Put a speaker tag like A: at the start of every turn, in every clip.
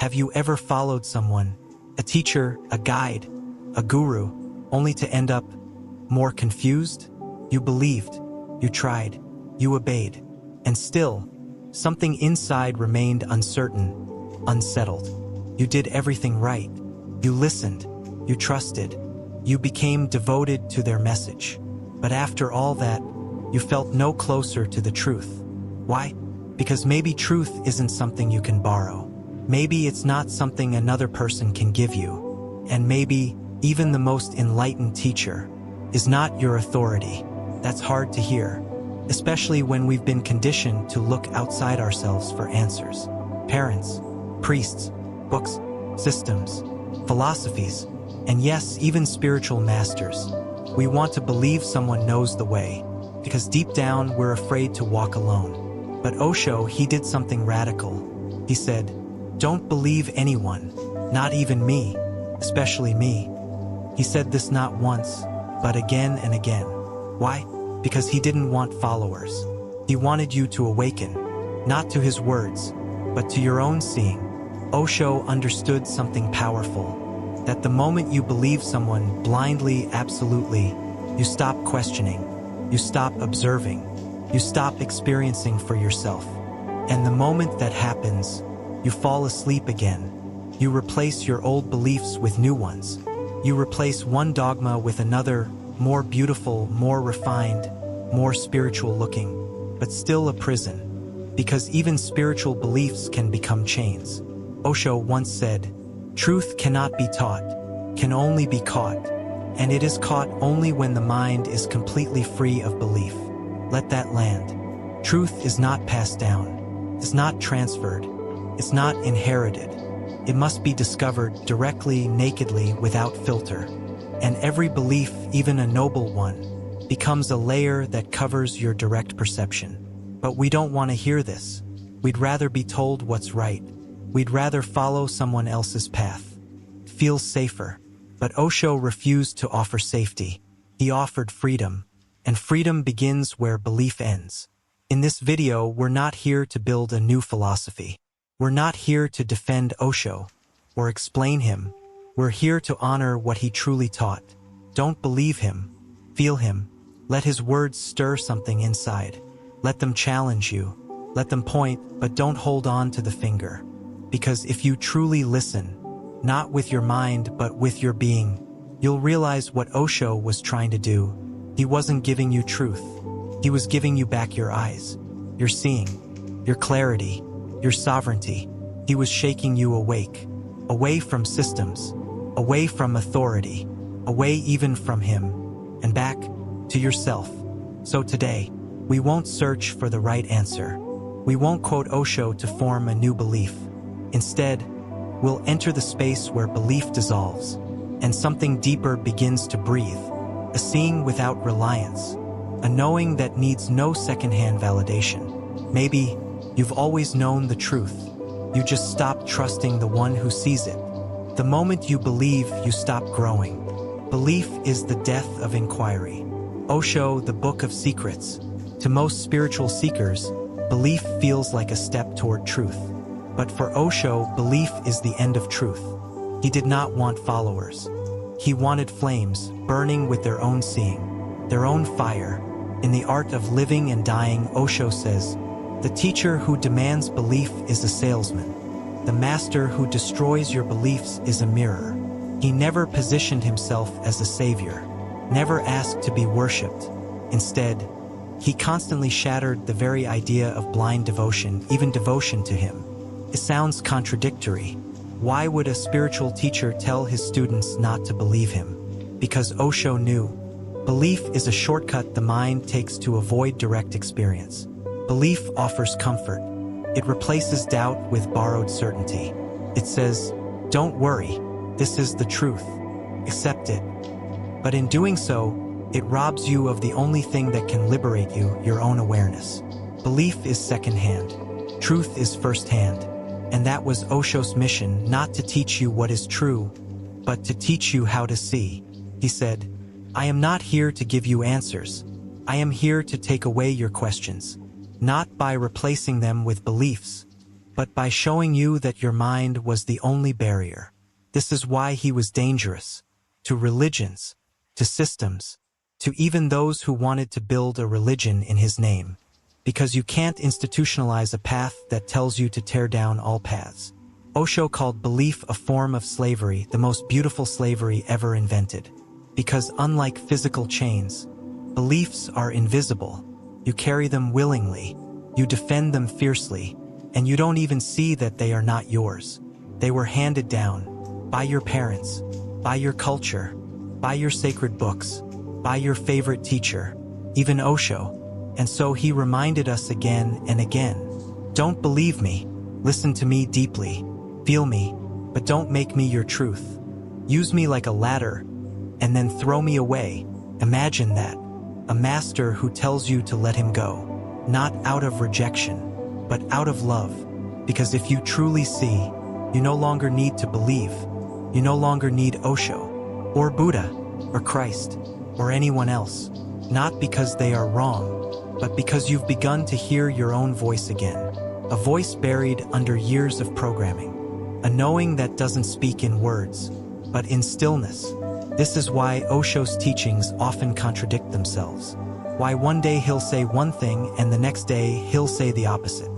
A: Have you ever followed someone, a teacher, a guide, a guru, only to end up more confused? You believed, you tried, you obeyed, and still, something inside remained uncertain, unsettled. You did everything right. You listened, you trusted, you became devoted to their message. But after all that, you felt no closer to the truth. Why? Because maybe truth isn't something you can borrow. Maybe it's not something another person can give you. And maybe even the most enlightened teacher is not your authority. That's hard to hear, especially when we've been conditioned to look outside ourselves for answers. Parents, priests, books, systems, philosophies, and yes, even spiritual masters. We want to believe someone knows the way, because deep down we're afraid to walk alone. But Osho, he did something radical. He said, "Don't believe anyone, not even me, especially me." He said this not once, but again and again. Why? Because he didn't want followers. He wanted you to awaken, not to his words, but to your own seeing. Osho understood something powerful, that the moment you believe someone blindly, absolutely, you stop questioning, you stop observing, you stop experiencing for yourself. And the moment that happens, you fall asleep again. You replace your old beliefs with new ones. You replace one dogma with another, more beautiful, more refined, more spiritual looking, but still a prison. Because even spiritual beliefs can become chains. Osho once said, "Truth cannot be taught, can only be caught, and it is caught only when the mind is completely free of belief." Let that land. Truth is not passed down, is not transferred, it's not inherited. It must be discovered directly, nakedly, without filter. And every belief, even a noble one, becomes a layer that covers your direct perception. But we don't want to hear this. We'd rather be told what's right. We'd rather follow someone else's path. Feels safer. But Osho refused to offer safety. He offered freedom. And freedom begins where belief ends. In this video, we're not here to build a new philosophy. We're not here to defend Osho or explain him. We're here to honor what he truly taught. Don't believe him. Feel him. Let his words stir something inside. Let them challenge you. Let them point, but don't hold on to the finger. Because if you truly listen, not with your mind but with your being, you'll realize what Osho was trying to do. He wasn't giving you truth. He was giving you back your eyes, your seeing, your clarity, your sovereignty. He was shaking you awake, away from systems, away from authority, away even from him, and back to yourself. So today, we won't search for the right answer. We won't quote Osho to form a new belief. Instead, we'll enter the space where belief dissolves, and something deeper begins to breathe, a seeing without reliance, a knowing that needs no secondhand validation. Maybe you've always known the truth. You just stopped trusting the one who sees it. The moment you believe, you stop growing. Belief is the death of inquiry. Osho, the Book of Secrets. To most spiritual seekers, belief feels like a step toward truth. But for Osho, belief is the end of truth. He did not want followers. He wanted flames burning with their own seeing, their own fire. In The Art of Living and Dying, Osho says, "The teacher who demands belief is a salesman. The master who destroys your beliefs is a mirror." He never positioned himself as a savior, never asked to be worshipped. Instead, he constantly shattered the very idea of blind devotion, even devotion to him. It sounds contradictory. Why would a spiritual teacher tell his students not to believe him? Because Osho knew, belief is a shortcut the mind takes to avoid direct experience. Belief offers comfort. It replaces doubt with borrowed certainty. It says, "Don't worry, this is the truth. Accept it." But in doing so, it robs you of the only thing that can liberate you, your own awareness. Belief is secondhand. Truth is firsthand. And that was Osho's mission, not to teach you what is true, but to teach you how to see. He said, "I am not here to give you answers. I am here to take away your questions, not by replacing them with beliefs, but by showing you that your mind was the only barrier. This is why he was dangerous. To religions, to systems, to even those who wanted to build a religion in his name. Because you can't institutionalize a path that tells you to tear down all paths. Osho called belief a form of slavery, the most beautiful slavery ever invented. Because unlike physical chains, beliefs are invisible. You carry them willingly, you defend them fiercely, and you don't even see that they are not yours. They were handed down by your parents, by your culture, by your sacred books, by your favorite teacher, even Osho. And so he reminded us again and again. Don't believe me, listen to me deeply, feel me, but don't make me your truth. Use me like a ladder, and then throw me away. Imagine that. A master who tells you to let him go. Not out of rejection, but out of love. Because if you truly see, you no longer need to believe. You no longer need Osho, or Buddha, or Christ, or anyone else. Not because they are wrong, but because you've begun to hear your own voice again. A voice buried under years of programming. A knowing that doesn't speak in words, but in stillness. This is why Osho's teachings often contradict themselves. Why one day he'll say one thing and the next day he'll say the opposite.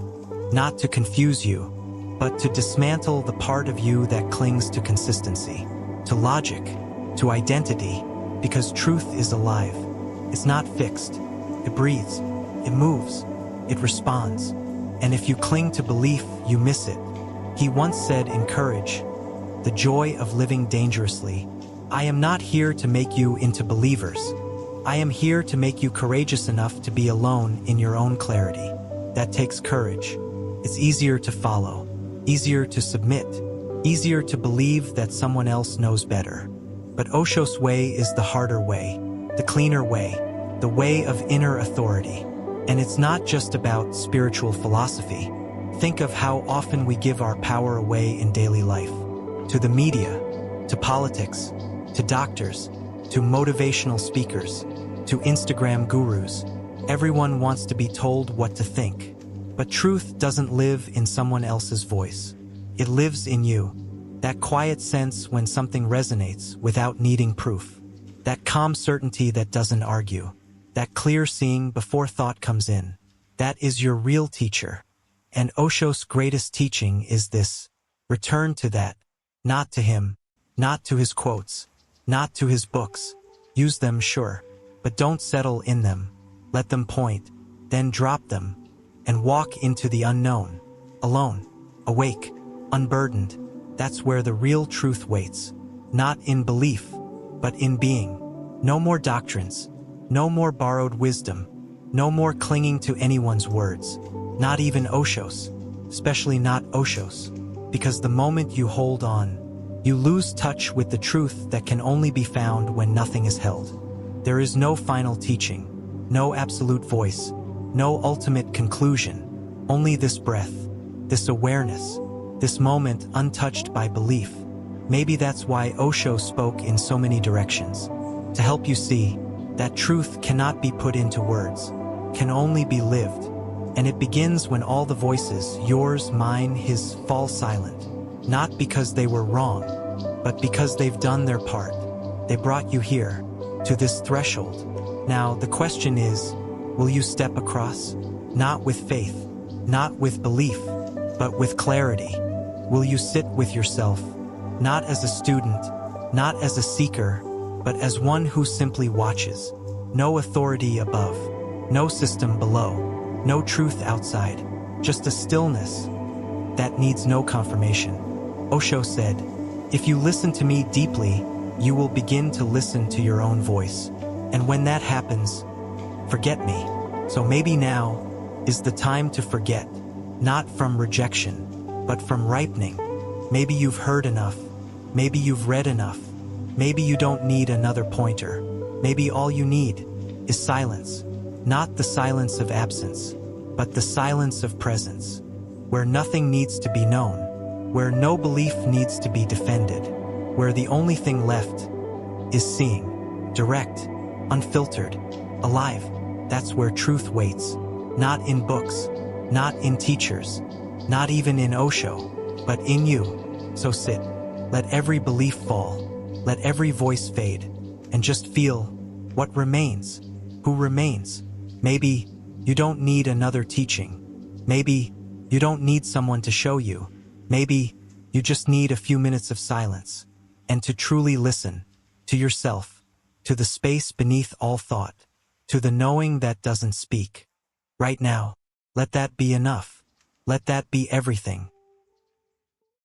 A: Not to confuse you, but to dismantle the part of you that clings to consistency, to logic, to identity, because truth is alive. It's not fixed. It breathes, it moves, it responds. And if you cling to belief, you miss it. He once said in Courage, The Joy of Living Dangerously, I am not here to make you into believers. I am here to make you courageous enough to be alone in your own clarity. That takes courage. It's easier to follow, easier to submit, easier to believe that someone else knows better. But Osho's way is the harder way, the cleaner way, the way of inner authority. And it's not just about spiritual philosophy. Think of how often we give our power away in daily life. To the media, to politics, to doctors, to motivational speakers, to Instagram gurus. Everyone wants to be told what to think. But truth doesn't live in someone else's voice. It lives in you. That quiet sense when something resonates without needing proof. That calm certainty that doesn't argue. That clear seeing before thought comes in. That is your real teacher. And Osho's greatest teaching is this. Return to that. Not to him. Not to his quotes. Not to his books. Use them, sure. But don't settle in them. Let them point. Then drop them. And walk into the unknown. Alone. Awake. Unburdened. That's where the real truth waits. Not in belief, but in being. No more doctrines. No more borrowed wisdom. No more clinging to anyone's words. Not even Osho's. Especially not Osho's. Because the moment you hold on, you lose touch with the truth that can only be found when nothing is held. There is no final teaching, no absolute voice, no ultimate conclusion. Only this breath, this awareness, this moment untouched by belief. Maybe that's why Osho spoke in so many directions. To help you see that truth cannot be put into words, can only be lived. And it begins when all the voices, yours, mine, his, fall silent. Not because they were wrong, but because they've done their part. They brought you here, to this threshold. Now, the question is, will you step across? Not with faith, not with belief, but with clarity. Will you sit with yourself, not as a student, not as a seeker, but as one who simply watches? No authority above, no system below, no truth outside, just a stillness that needs no confirmation. Osho said, if you listen to me deeply, you will begin to listen to your own voice. And when that happens, forget me. So maybe now is the time to forget, not from rejection, but from ripening. Maybe you've heard enough. Maybe you've read enough. Maybe you don't need another pointer. Maybe all you need is silence. Not the silence of absence, but the silence of presence. Where nothing needs to be known. Where no belief needs to be defended. Where the only thing left is seeing. Direct, unfiltered, alive. That's where truth waits. Not in books, not in teachers, not even in Osho, but in you. So sit, let every belief fall, let every voice fade, and just feel what remains, who remains. Maybe you don't need another teaching. Maybe you don't need someone to show you. Maybe you just need a few minutes of silence, and to truly listen to yourself, to the space beneath all thought, to the knowing that doesn't speak. Right now, let that be enough. Let that be everything.